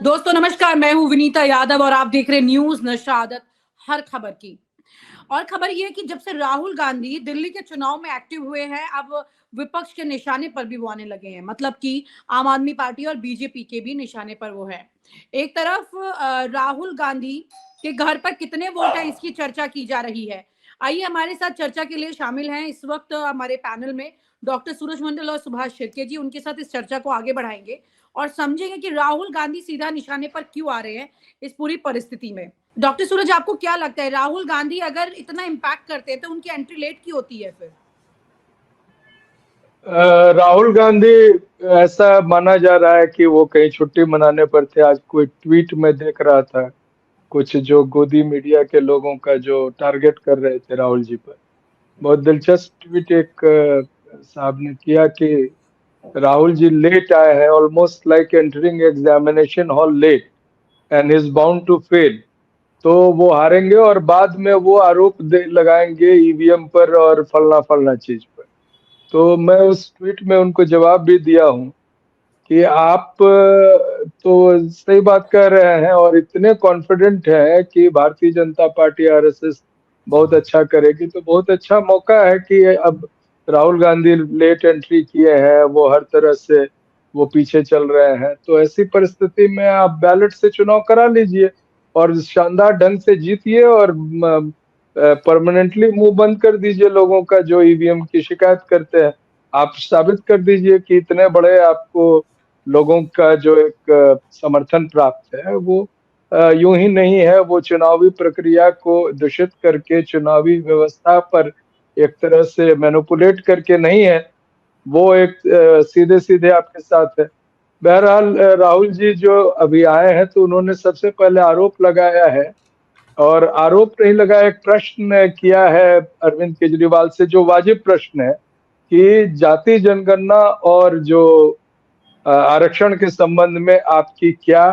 दोस्तों नमस्कार, मैं हूं विनीता यादव और आप देख रहे न्यूज नशादत हर खबर की। और खबर ये है कि जब से राहुल गांधी दिल्ली के चुनाव में एक्टिव हुए हैं, अब विपक्ष के निशाने पर भी वो आने लगे हैं। मतलब कि आम आदमी पार्टी और बीजेपी के भी निशाने पर वो है। एक तरफ राहुल गांधी के घर पर कितने वोट हैं, इसकी चर्चा की जा रही है। आइए हमारे साथ चर्चा के लिए शामिल हैं इस वक्त हमारे पैनल में डॉक्टर सूरज मंडल और सुभाष शिर्के जी। उनके साथ इस चर्चा को आगे बढ़ाएंगे और समझेंगे कि राहुल गांधी सीधा निशाने पर क्यों आ रहे हैं इस पूरी परिस्थिति में। डॉक्टर सूरज, आपको क्या लगता है, राहुल गांधी अगर इतना इम्पैक्ट करते हैं तो उनकी एंट्री लेट क्यों होती है फिर? राहुल गांधी, ऐसा माना जा रहा है कि वो कहीं छुट्टी मनाने पर थे। आज कोई ट्वीट में देख रहा था, कुछ जो गोदी मीडिया के लोगों का जो टारगेट कर रहे थे राहुल जी पर। बहुत दिलचस्प ट्वीट एक साहब ने किया कि राहुल जी लेट आए हैं, almost like entering examination hall late and is bound to fail. तो वो हारेंगे और बाद में वो आरोप लगाएंगे ईवीएम पर और फलना फलना चीज पर। तो मैं उस ट्वीट में उनको जवाब भी दिया हूँ कि आप तो सही बात कह रहे हैं और इतने कॉन्फिडेंट हैं कि भारतीय जनता पार्टी आरएसएस बहुत अच्छा करेगी, तो बहुत अच्छा मौका है कि अब राहुल गांधी लेट एंट्री किए हैं, वो हर तरह से वो पीछे चल रहे हैं। तो ऐसी परिस्थिति में आप बैलेट से चुनाव करा लीजिए और शानदार ढंग से जीतिए और परमानेंटली मुंह बंद कर दीजिए लोगों का जो ईवीएम की शिकायत करते हैं। आप साबित कर दीजिए कि इतने बड़े आपको लोगों का जो एक समर्थन प्राप्त है वो यूं ही नहीं है। वो चुनावी प्रक्रिया को दूषित करके, चुनावी व्यवस्था पर एक तरह से मैनिपुलेट करके नहीं है। वो एक सीधे सीधे आपके साथ है। बहरहाल राहुल जी जो अभी आए हैं तो उन्होंने सबसे पहले आरोप लगाया है, और आरोप नहीं लगाया, एक प्रश्न किया है अरविंद केजरीवाल से, जो वाजिब प्रश्न है कि जाति जनगणना और जो आरक्षण के संबंध में आपकी क्या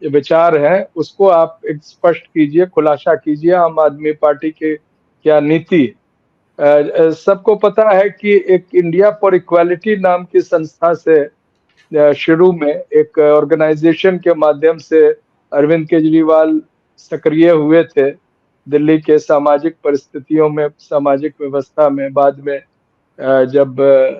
विचार है, उसको आप एक स्पष्ट कीजिए, खुलासा कीजिए। आम आदमी पार्टी के क्या नीति। सबको पता है कि एक इंडिया फॉर इक्वालिटी नाम की संस्था से शुरू में एक ऑर्गेनाइजेशन के माध्यम से अरविंद केजरीवाल सक्रिय हुए थे दिल्ली के सामाजिक परिस्थितियों में, सामाजिक व्यवस्था में। बाद में जब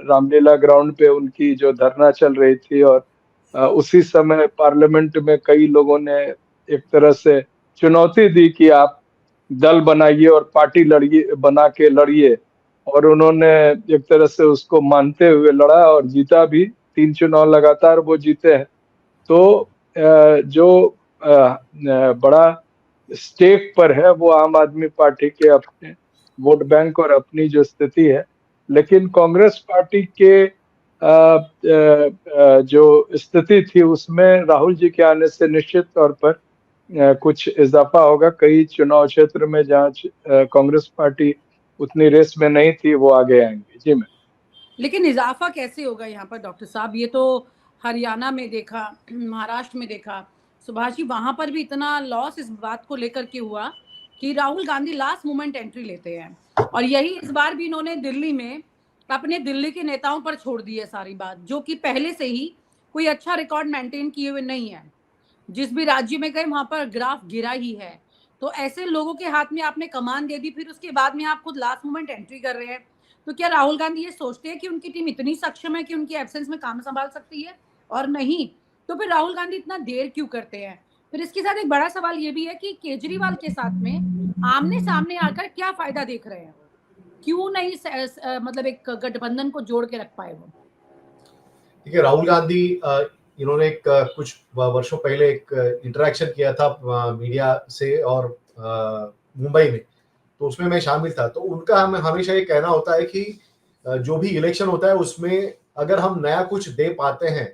रामलीला ग्राउंड पे उनकी जो धरना चल रही थी और उसी समय पार्लियामेंट में कई लोगों ने एक तरह से चुनौती दी कि आप दल बनाइए और पार्टी लड़िए, बना के लड़िए। और उन्होंने एक तरह से उसको मानते हुए लड़ा और जीता भी। 3 चुनाव लगातार वो जीते हैं। तो जो बड़ा स्टेक पर है वो आम आदमी पार्टी के अपने वोट बैंक और अपनी जो स्थिति है। लेकिन कांग्रेस पार्टी के जो स्थिति थी उसमें राहुल जी के आने से निश्चित तौर पर कुछ इजाफा होगा। कई चुनाव क्षेत्र में जहाँ कांग्रेस पार्टी उतनी रेस में नहीं थी, वो आगे आएंगे। जी मैं लेकिन इजाफा कैसे होगा यहाँ पर डॉक्टर साहब? ये तो हरियाणा में देखा, महाराष्ट्र में देखा, सुभाष जी, वहां पर भी इतना लॉस इस बात को लेकर के हुआ कि Rahul Gandhi last moment entry लेते हैं। और यही इस बार भी इन्होंने दिल्ली में अपने दिल्ली के नेताओं पर छोड़ दी है सारी बात, जो कि पहले से ही कोई अच्छा रिकॉर्ड मेंटेन किए हुए नहीं है। जिस भी राज्य में गए वहां पर ग्राफ गिरा ही है। तो ऐसे लोगों के हाथ में आपने कमान दे दी, फिर उसके बाद में आप खुद लास्ट मोमेंट एंट्री कर रहे हैं। तो क्या राहुल गांधी ये सोचते हैं कि उनकी टीम इतनी सक्षम है कि उनकी एब्सेंस में काम संभाल सकती है? और नहीं तो फिर राहुल गांधी इतना देर क्यों करते हैं? फिर इसके साथ एक बड़ा सवाल ये भी है कि केजरीवाल के साथ में आमने सामने आकर क्या फायदा देख रहे हैं? क्यों नहीं मतलब एक गठबंधन को जोड़ के रख पाए वो? देखिए, राहुल गांधी इन्होंने एक कुछ वर्षों पहले एक इंटरेक्शन किया था मीडिया से और मुंबई में, तो उसमें मैं शामिल था। तो उनका हमें हमेशा ये कहना होता है कि जो भी इलेक्शन होता है उसमें अगर हम नया कुछ दे पाते हैं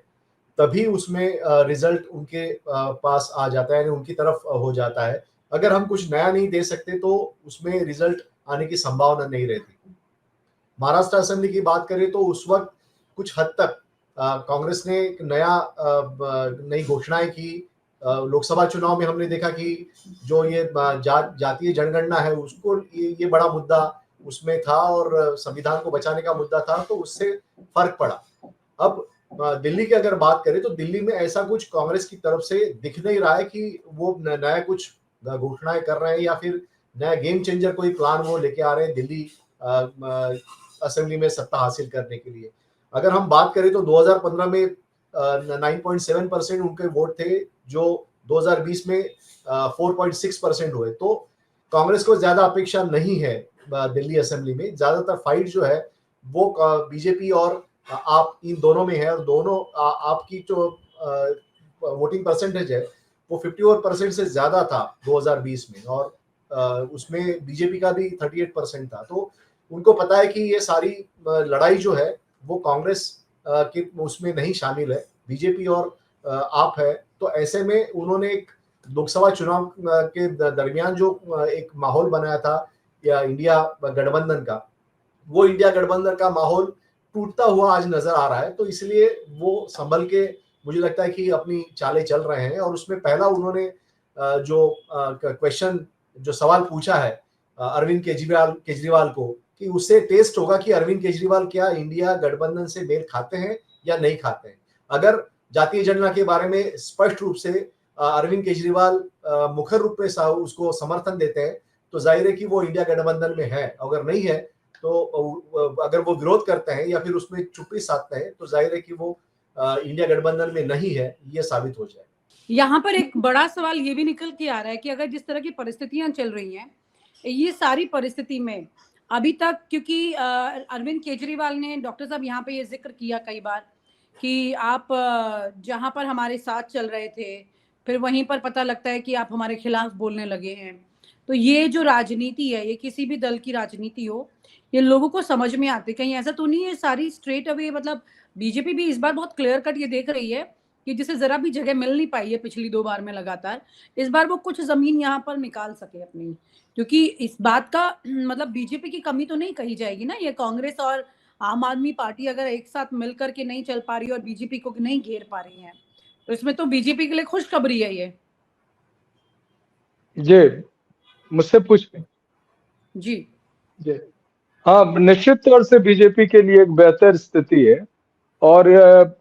तभी उसमें रिजल्ट उनके पास आ जाता है, यानी उनकी तरफ हो जाता है। अगर हम कुछ नया नहीं दे सकते तो उसमें रिजल्ट आने की संभावना नहीं रहती। महाराष्ट्र असेंबली की बात करें तो उस वक्त कुछ हद तक कांग्रेस ने एक नई घोषणाएं की। लोकसभा चुनाव में हमने देखा कि जो ये जातीय जनगणना है उसको ये बड़ा मुद्दा उसमें था और संविधान को बचाने का मुद्दा था, तो उससे फर्क पड़ा। अब दिल्ली की अगर बात करें तो दिल्ली में ऐसा कुछ कांग्रेस की तरफ से दिख नहीं रहा है कि वो नया कुछ घोषणाएं कर रहे हैं या फिर नया गेम चेंजर कोई प्लान वो लेके आ रहे हैं दिल्ली असेंबली में सत्ता हासिल करने के लिए। अगर हम बात करें तो 2015 में 9.7% उनके वोट थे, जो 2020 में 4.6% हुए। तो कांग्रेस को ज्यादा अपेक्षा नहीं है दिल्ली असेंबली में। ज्यादातर फाइट जो है वो बीजेपी और आप इन दोनों में है, और दोनों आपकी जो वोटिंग परसेंटेज है वो 54% से ज्यादा था 2020 में, और उसमें बीजेपी का भी 38% था। तो उनको पता है कि ये सारी लड़ाई जो है वो कांग्रेस के उसमें नहीं शामिल है, बीजेपी और आप है। तो ऐसे में उन्होंने एक लोकसभा चुनाव के दरमियान जो एक माहौल बनाया था या इंडिया गठबंधन का, वो इंडिया गठबंधन का माहौल टूटता हुआ आज नजर आ रहा है। तो इसलिए वो संभल के मुझे लगता है कि अपनी चालें चल रहे हैं। और उसमें पहला उन्होंने जो क्वेश्चन जो सवाल पूछा है अरविंद केजरीवाल को, कि उससे टेस्ट होगा कि अरविंद केजरीवाल क्या इंडिया गठबंधन से मेल खाते हैं या नहीं खाते हैं। अगर जातीय जनगणना के बारे में स्पष्ट रूप से अरविंद केजरीवाल मुखर रूप में उसको समर्थन देते हैं तो जाहिर है कि वो इंडिया गठबंधन में है। अगर नहीं है तो अगर वो विरोध करते हैं या फिर उसमें चुप्पी साधते हैं तो जाहिर है कि वो इंडिया गठबंधन में नहीं है, ये साबित हो जाए। यहाँ पर एक बड़ा सवाल ये भी निकल के आ रहा है कि अगर जिस तरह की परिस्थितियां चल रही हैं, ये सारी परिस्थिति में अभी तक, क्योंकि अरविंद केजरीवाल ने, डॉक्टर साहब यहाँ पे ये जिक्र किया कई बार कि आप जहाँ पर हमारे साथ चल रहे थे फिर वहीं पर पता लगता है कि आप हमारे खिलाफ बोलने लगे हैं। तो ये जो राजनीति है, ये किसी भी दल की राजनीति हो, ये लोगों को समझ में आती। कहीं ऐसा तो नहीं है सारी स्ट्रेट अवे, मतलब बीजेपी भी इस बार बहुत क्लियर कट ये देख रही है कि जिसे जरा भी जगह मिल नहीं पाई है पिछली 2 बार में लगातार, इस बार वो कुछ जमीन यहाँ पर निकाल सके अपनी। क्योंकि इस बात का मतलब बीजेपी की कमी तो नहीं कही जाएगी ना, ये कांग्रेस और आम आदमी पार्टी अगर एक साथ मिल करके नहीं चल पा रही और बीजेपी को नहीं घेर पा रही है, तो इसमें तो बीजेपी के लिए खुशखबरी है ये। जी, मुझसे पूछ जी जी। हाँ, निश्चित तौर से बीजेपी के लिए एक बेहतर स्थिति है, और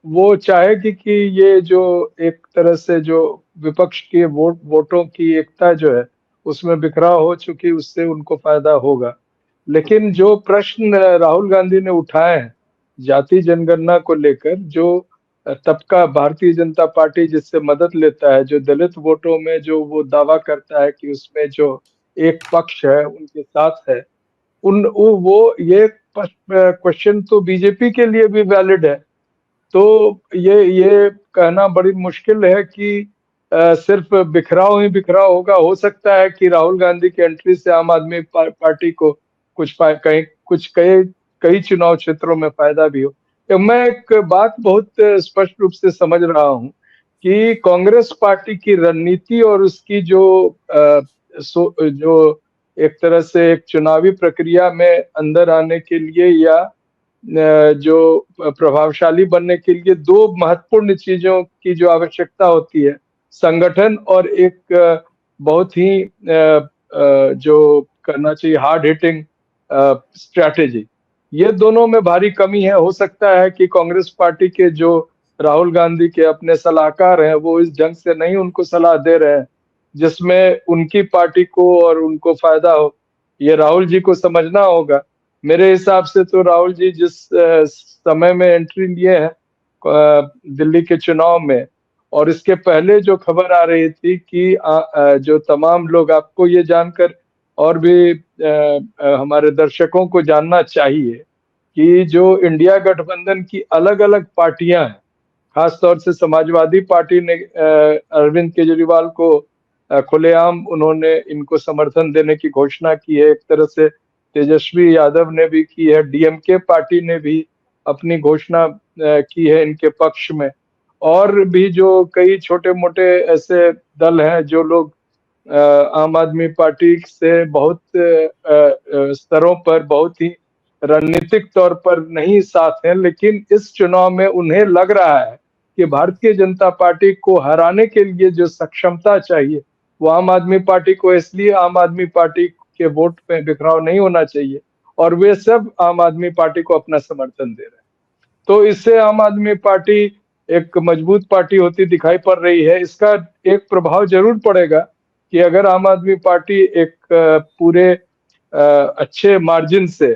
वो चाहेगी कि ये जो एक तरह से जो विपक्ष के वोटों की एकता जो है उसमें बिखराव हो चुकी, उससे उनको फायदा होगा। लेकिन जो प्रश्न राहुल गांधी ने उठाए हैं जाति जनगणना को लेकर, जो तबका भारतीय जनता पार्टी जिससे मदद लेता है, जो दलित वोटों में जो वो दावा करता है कि उसमें जो एक पक्ष है उनके साथ है, वो ये क्वेश्चन तो बीजेपी के लिए भी वैलिड है। तो ये कहना बड़ी मुश्किल है कि सिर्फ बिखराव ही बिखराव होगा। हो सकता है कि राहुल गांधी की एंट्री से आम आदमी पार्टी को कई चुनाव क्षेत्रों में फायदा भी हो। तो मैं एक बात बहुत स्पष्ट रूप से समझ रहा हूँ कि कांग्रेस पार्टी की रणनीति और उसकी जो एक तरह से एक चुनावी प्रक्रिया में अंदर आने के लिए या जो प्रभावशाली बनने के लिए 2 महत्वपूर्ण चीजों की जो आवश्यकता होती है, संगठन और एक बहुत ही जो करना चाहिए हार्ड हिटिंग स्ट्रैटेजी, ये दोनों में भारी कमी है। हो सकता है कि कांग्रेस पार्टी के जो राहुल गांधी के अपने सलाहकार हैं वो इस ढंग से नहीं उनको सलाह दे रहे हैं जिसमें उनकी पार्टी को और उनको फायदा हो। ये राहुल जी को समझना होगा। मेरे हिसाब से तो राहुल जी जिस समय में एंट्री लिए हैं दिल्ली के चुनाव में, और इसके पहले जो खबर आ रही थी कि जो तमाम लोग, आपको ये जानकर और भी हमारे दर्शकों को जानना चाहिए कि जो इंडिया गठबंधन की अलग अलग पार्टियां हैं, खासतौर से समाजवादी पार्टी ने अरविंद केजरीवाल को खुलेआम उन्होंने इनको समर्थन देने की घोषणा की है। एक तरह से तेजस्वी यादव ने भी की है, डीएमके पार्टी ने भी अपनी घोषणा की है इनके पक्ष में, और भी जो कई छोटे मोटे ऐसे दल हैं जो लोग आम आदमी पार्टी से बहुत स्तरों पर बहुत ही रणनीतिक तौर पर नहीं साथ हैं, लेकिन इस चुनाव में उन्हें लग रहा है कि भारतीय जनता पार्टी को हराने के लिए जो सक्षमता चाहिए वो आम आदमी पार्टी को, इसलिए आम आदमी पार्टी के वोट पे बिखराव नहीं होना चाहिए, और वे सब आम आदमी पार्टी को अपना समर्थन दे रहे हैं। तो इससे आम आदमी पार्टी एक मजबूत पार्टी होती दिखाई पड़ रही है। इसका एक प्रभाव जरूर पड़ेगा कि अगर आम आदमी पार्टी एक पूरे अच्छे मार्जिन से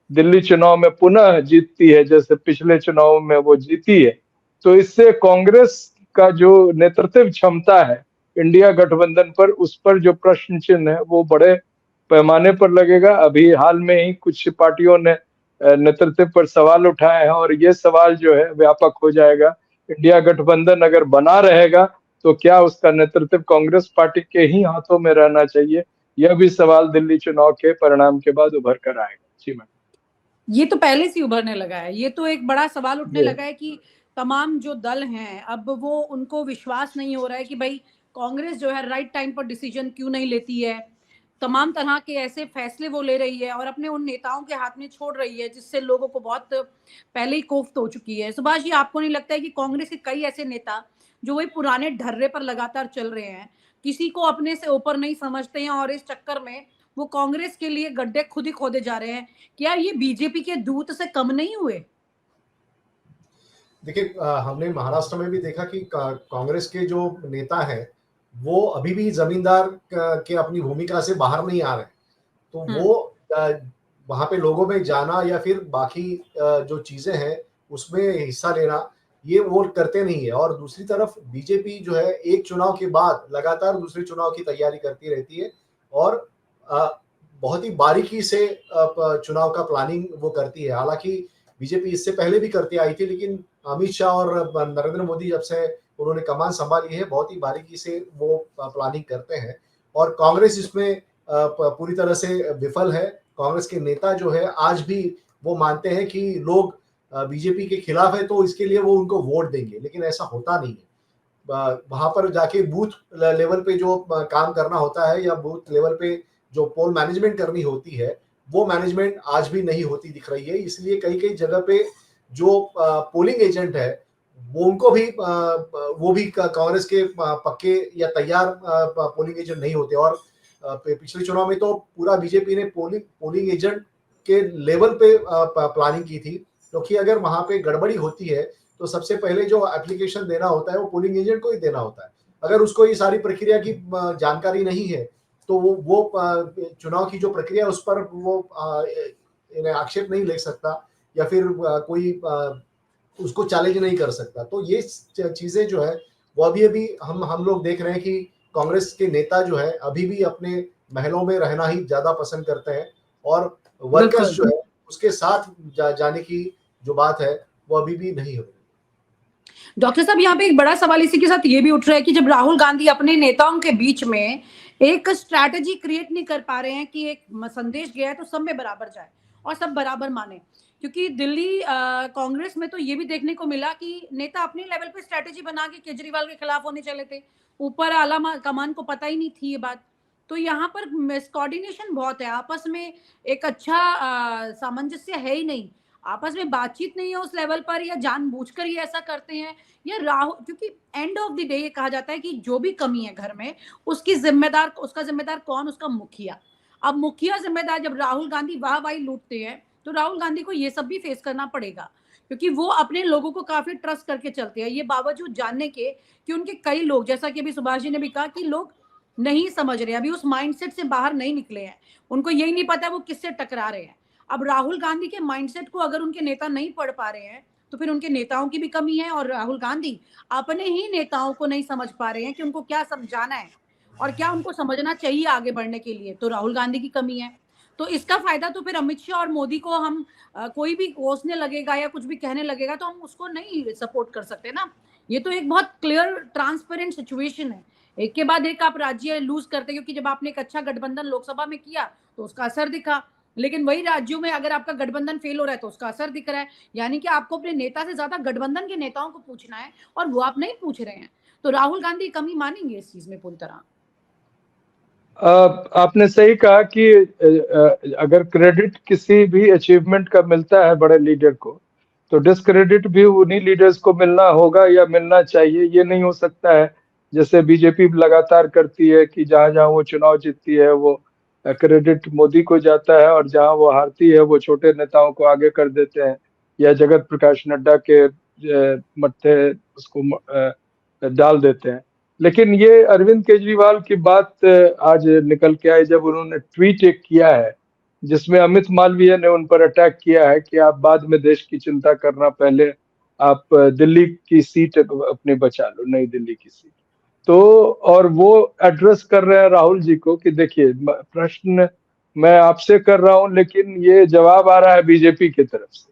दिल्ली चुनाव में पुनः जीतती है, जैसे पिछले चुनाव में वो जीती है, तो इससे कांग्रेस का जो नेतृत्व क्षमता है इंडिया गठबंधन पर, उस पर जो प्रश्न चिन्ह है वो बड़े पैमाने पर लगेगा। अभी हाल में ही कुछ पार्टियों ने नेतृत्व पर सवाल उठाए हैं और ये सवाल जो है व्यापक हो जाएगा। इंडिया गठबंधन अगर बना रहेगा तो क्या उसका नेतृत्व कांग्रेस पार्टी के ही हाथों में रहना चाहिए, यह भी सवाल दिल्ली चुनाव के परिणाम के बाद उभर कर आएगा। जी मैम, ये तो पहले से उभरने लगा है, ये तो एक बड़ा सवाल उठने लगा है कि तमाम जो दल हैं अब वो उनको विश्वास नहीं हो रहा है कि भाई कांग्रेस जो है राइट टाइम पर डिसीजन क्यों नहीं लेती है, तमाम तरह के ऐसे फैसले वो ले रही है और अपने उन नेताओं के हाथ में छोड़ रही है जिससे लोगों को बहुत पहले ही कोफ्त हो चुकी है। सुभाष जी, आपको नहीं लगता है कि कांग्रेस के कई ऐसे नेता जो वही पुराने ढर्रे पर लगातार चल रहे हैं, किसी को अपने से ऊपर नहीं समझते हैं और इस चक्कर में वो कांग्रेस के लिए गड्ढे खुद ही खोदे जा रहे हैं? क्या ये बीजेपी के दूत से कम नहीं हुए? देखिए, हमने महाराष्ट्र में भी देखा कि कांग्रेस के जो नेता हैं वो अभी भी जमींदार के अपनी भूमिका से बाहर नहीं आ रहे। तो वो वहां पे लोगों में जाना या फिर बाकी जो चीजें हैं उसमें हिस्सा लेना, ये वो करते नहीं है। और दूसरी तरफ बीजेपी जो है एक चुनाव के बाद लगातार दूसरे चुनाव की तैयारी करती रहती है और बहुत ही बारीकी से चुनाव का प्लानिंग वो करती है। हालांकि बीजेपी इससे पहले भी करती आई थी, लेकिन अमित शाह और नरेंद्र मोदी जब से उन्होंने कमान संभाली है बहुत ही बारीकी से वो प्लानिंग करते हैं और कांग्रेस इसमें पूरी तरह से विफल है। कांग्रेस के नेता जो है आज भी वो मानते हैं कि लोग बीजेपी के खिलाफ है तो इसके लिए वो उनको वोट देंगे, लेकिन ऐसा होता नहीं है। वहां पर जाके बूथ लेवल पे जो काम करना होता है या बूथ लेवल पे जो पोल मैनेजमेंट करनी होती है वो मैनेजमेंट आज भी नहीं होती दिख रही है। इसलिए कई कई जगह पे जो पोलिंग एजेंट है वो भी कांग्रेस के पक्के या तैयार पोलिंग एजेंट नहीं होते। और पिछले चुनाव में तो पूरा बीजेपी ने पोलिंग एजेंट के लेवल पे प्लानिंग की थी, क्योंकि अगर वहां पे गड़बड़ी होती है तो सबसे पहले जो एप्लीकेशन देना होता है वो पोलिंग एजेंट को ही देना होता है। अगर उसको ये सारी प्रक्रिया की जानकारी नहीं है तो वो चुनाव की जो प्रक्रिया उस पर वो आक्षेप नहीं ले सकता या फिर कोई उसको चैलेंज नहीं कर सकता। तो ये चीजें जो है वो अभी हम लोग देख रहे हैं कि कांग्रेस के नेता जो है अभी भी अपने महलों में रहना ही ज्यादा पसंद करते हैं और वर्कर्स जो है उसके साथ जाने की जो बात है वो अभी भी नहीं हो रही। डॉक्टर साहब, यहाँ पे एक बड़ा सवाल इसी के साथ ये भी उठ रहा है कि जब राहुल गांधी अपने नेताओं के बीच में एक स्ट्रैटेजी क्रिएट नहीं कर पा रहे हैं कि एक संदेश गया है तो सब में बराबर जाए और सब बराबर माने, क्योंकि दिल्ली कांग्रेस में तो ये भी देखने को मिला कि नेता अपने लेवल पे स्ट्रैटेजी बना के केजरीवाल के खिलाफ होने चले थे, ऊपर आला कमान को पता ही नहीं थी ये बात। तो यहाँ पर मिसकोऑर्डिनेशन बहुत है, आपस में एक अच्छा सामंजस्य है ही नहीं, आपस में बातचीत नहीं है उस लेवल पर, या जानबूझकर ये ऐसा करते हैं या राहुल, क्योंकि एंड ऑफ द डे ये कहा जाता है कि जो भी कमी है घर में उसका जिम्मेदार कौन? उसका मुखिया। अब मुखिया जिम्मेदार, जब राहुल गांधी वाहवाही लूटते हैं तो राहुल गांधी को ये सब भी फेस करना पड़ेगा, क्योंकि वो अपने लोगों को काफी ट्रस्ट करके चलते हैं, ये बावजूद जानने के कि उनके कई लोग, जैसा कि अभी सुभाष जी ने भी कहा, कि लोग नहीं समझ रहे, अभी उस माइंडसेट से बाहर नहीं निकले हैं, उनको यही नहीं पता वो किससे टकरा रहे हैं। अब राहुल गांधी के माइंडसेट को अगर उनके नेता नहीं पढ़ पा रहे हैं तो फिर उनके नेताओं की भी कमी है, और राहुल गांधी अपने ही नेताओं को नहीं समझ पा रहे हैं कि उनको क्या समझाना है और क्या उनको समझना चाहिए आगे बढ़ने के लिए, तो राहुल गांधी की कमी है। तो इसका फायदा तो फिर अमित शाह और मोदी को हम कोई भी कोसने लगेगा या कुछ भी कहने लगेगा तो हम उसको नहीं सपोर्ट कर सकते ना। ये तो एक बहुत क्लियर ट्रांसपेरेंट सिचुएशन है, एक के बाद एक आप राज्य लूज करते, क्योंकि जब आपने एक अच्छा गठबंधन लोकसभा में किया तो उसका असर दिखा, लेकिन वही राज्यों में अगर आपका गठबंधन फेल हो रहा है तो उसका असर दिख रहा है। यानी कि आपको अपने नेता से ज्यादा गठबंधन के नेताओं को पूछना है और वो आप नहीं पूछ रहे हैं, तो राहुल गांधी कमी मानेंगे इस चीज में पूरी तरह। आपने सही कहा कि अगर क्रेडिट किसी भी अचीवमेंट का मिलता है बड़े लीडर को, तो डिस्क्रेडिट भी उन्हीं लीडर्स को मिलना होगा या मिलना चाहिए। ये नहीं हो सकता है जैसे बीजेपी लगातार करती है कि जहां जहां वो चुनाव जीतती है वो क्रेडिट मोदी को जाता है और जहां वो हारती है वो छोटे नेताओं को आगे कर देते हैं। या जगत प्रकाश नड्डा के मत्थे उसको डाल देते हैं। लेकिन ये अरविंद केजरीवाल की बात आज निकल के आई जब उन्होंने ट्वीट एक किया है जिसमें अमित मालवीय ने उन पर अटैक किया है कि आप बाद में देश की चिंता करना, पहले आप दिल्ली की सीट अपनी बचा लो, नई दिल्ली की सीट। तो और वो एड्रेस कर रहे हैं राहुल जी को कि देखिए प्रश्न मैं आपसे कर रहा हूं लेकिन ये जवाब आ रहा है बीजेपी की तरफ से।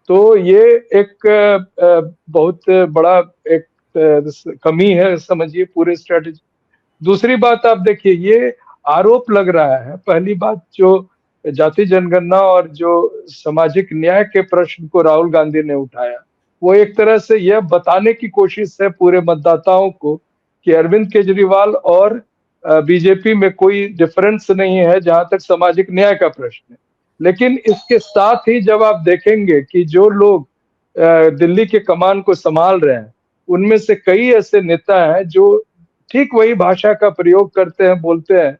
तो ये एक बहुत बड़ा एक कमी है समझिए पूरे स्ट्रेटेजी। दूसरी बात आप देखिए, ये आरोप लग रहा है, पहली बात जो जाति जनगणना और जो सामाजिक न्याय के प्रश्न को राहुल गांधी ने उठाया, वो एक तरह से यह बताने की कोशिश है पूरे मतदाताओं को कि अरविंद केजरीवाल और बीजेपी में कोई डिफरेंस नहीं है जहां तक सामाजिक न्याय का प्रश्न है। लेकिन इसके साथ ही जब आप देखेंगे कि जो लोग दिल्ली के कमान को संभाल रहे हैं उनमें से कई ऐसे नेता हैं जो ठीक वही भाषा का प्रयोग करते हैं, बोलते हैं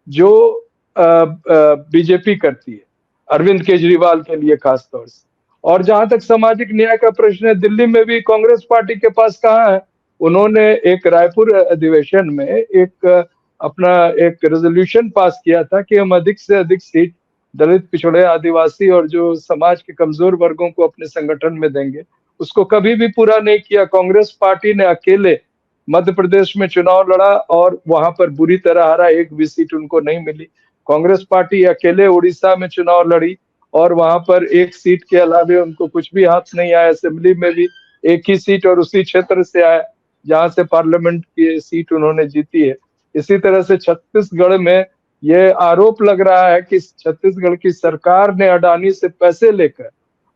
जो बीजेपी करती है, अरविंद केजरीवाल के लिए खास तौर से। और जहां तक सामाजिक न्याय का प्रश्न है, दिल्ली में भी कांग्रेस पार्टी के पास कहाँ है। उन्होंने एक रायपुर अधिवेशन में एक अपना एक रेजोल्यूशन पास किया था कि हम अधिक से अधिक सीट दलित, पिछड़े, आदिवासी और जो समाज के कमजोर वर्गों को अपने संगठन में देंगे। उसको कभी भी पूरा नहीं किया। कांग्रेस पार्टी ने अकेले मध्य प्रदेश में चुनाव लड़ा और वहां पर बुरी तरह हारा, एक भी सीट उनको नहीं मिली। कांग्रेस पार्टी अकेले उड़ीसा में चुनाव लड़ी और वहां पर एक सीट के अलावा उनको कुछ भी हाथ नहीं आया। असेंबली में भी एक ही सीट और उसी क्षेत्र से आया जहां से पार्लियामेंट की सीट उन्होंने जीती है। इसी तरह से छत्तीसगढ़ में ये आरोप लग रहा है कि छत्तीसगढ़ की सरकार ने अडानी से पैसे लेकर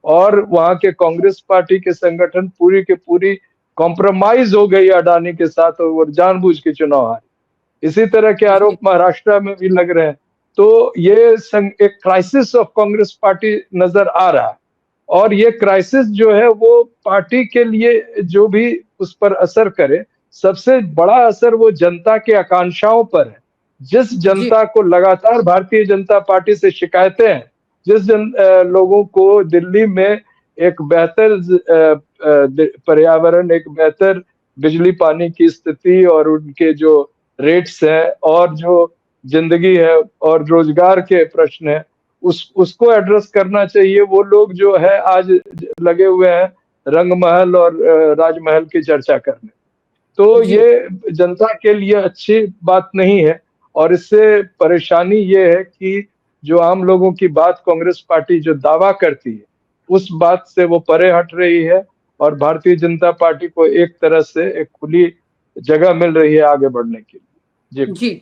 और वहां के कांग्रेस पार्टी के संगठन पूरी के पूरी कॉम्प्रोमाइज हो गई अडानी के साथ और जानबूझ के चुनाव हारे। इसी तरह के आरोप महाराष्ट्र में भी लग रहे हैं। तो ये एक क्राइसिस ऑफ कांग्रेस पार्टी नजर आ रहा है और ये क्राइसिस जो है वो पार्टी के लिए जो भी उस पर असर करे, सबसे बड़ा असर वो जनता के आकांक्षाओं पर है। जिस जनता को लगातार भारतीय जनता पार्टी से शिकायतें हैं, जिस लोगों को दिल्ली में एक बेहतर पर्यावरण, एक बेहतर बिजली पानी की स्थिति और उनके जो रेट्स हैं और जो जिंदगी है और रोजगार के प्रश्न है, उसको एड्रेस करना चाहिए। वो लोग जो है आज लगे हुए हैं रंगमहल और राजमहल की चर्चा करने। तो ये जनता के लिए अच्छी बात नहीं है और इससे परेशानी ये है कि जो आम लोगों की बात कांग्रेस पार्टी जो दावा करती है उस बात से वो परे हट रही है और भारतीय जनता पार्टी को एक तरह से एक खुली जगह मिल रही है आगे बढ़ने के लिए।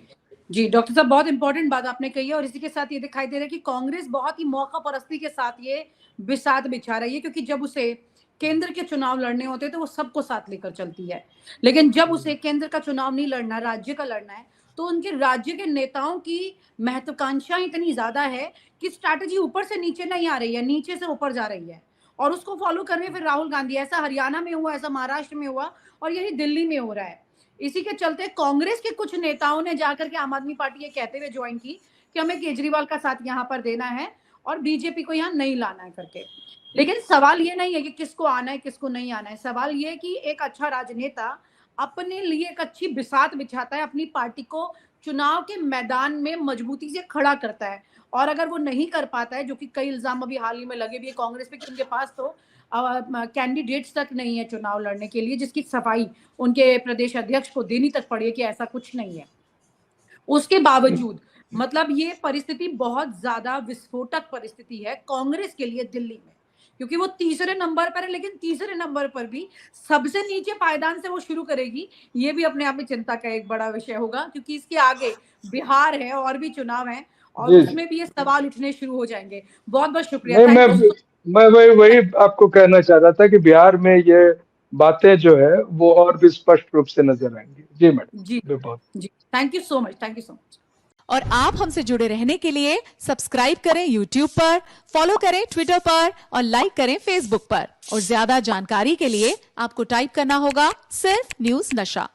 जी डॉक्टर साहब, बहुत इंपॉर्टेंट बात आपने कही है और इसी के साथ ये दिखाई दे रहा है कि कांग्रेस बहुत ही मौका परस्ती के साथ ये बिसात बिछा रही है, क्योंकि जब उसे केंद्र के चुनाव लड़ने होते हैं तो वो सबको साथ लेकर चलती है, लेकिन जब उसे केंद्र का चुनाव नहीं लड़ना, राज्य का लड़ना है, तो उनके राज्य के नेताओं की महत्वाकांक्षा इतनी ज्यादा है कि स्ट्रैटेजी ऊपर से नीचे नहीं आ रही है, नीचे से ऊपर जा रही है और उसको फॉलो कर रहे हैं फिर राहुल गांधी। ऐसा हरियाणा में हुआ, ऐसा महाराष्ट्र में हुआ और यही दिल्ली में हो रहा है। इसी के चलते कांग्रेस के कुछ नेताओं ने जाकर के आम आदमी पार्टी ये कहते हुए ज्वाइन की कि हमें केजरीवाल का साथ यहाँ पर देना है और बीजेपी को यहाँ नहीं लाना है करके। लेकिन सवाल ये नहीं है कि किसको आना है किसको नहीं आना है, सवाल ये है कि एक अच्छा राजनेता अपने लिए एक अच्छी बिसात बिछाता है, अपनी पार्टी को चुनाव के मैदान में मजबूती से खड़ा करता है। और अगर वो नहीं कर पाता है, जो कि कई इल्जाम अभी हाल ही में लगे भी है कांग्रेस पे कि उनके पास तो कैंडिडेट्स तक नहीं है चुनाव लड़ने के लिए, जिसकी सफाई उनके प्रदेश अध्यक्ष को देनी तक पड़ी है कि ऐसा कुछ नहीं है। उसके बावजूद मतलब ये परिस्थिति बहुत ज्यादा विस्फोटक परिस्थिति है कांग्रेस के लिए दिल्ली में, क्योंकि वो तीसरे नंबर पर है, लेकिन तीसरे नंबर पर भी सबसे नीचे पायदान से वो शुरू करेगी, ये भी अपने आप में चिंता का एक बड़ा विषय होगा, क्योंकि इसके आगे बिहार है और भी चुनाव है और उसमें भी ये सवाल उठने शुरू हो जाएंगे। बहुत बहुत शुक्रिया। मैं वही आपको कहना चाह रहा था कि बिहार में ये बातें जो है वो और भी स्पष्ट रूप से नजर आएंगी। जी मैडम, जी थैंक यू सो मच। और आप हमसे जुड़े रहने के लिए सब्सक्राइब करें YouTube पर, फॉलो करें Twitter पर और लाइक करें Facebook पर। और ज्यादा जानकारी के लिए आपको टाइप करना होगा सिर्फ न्यूज़ नशा।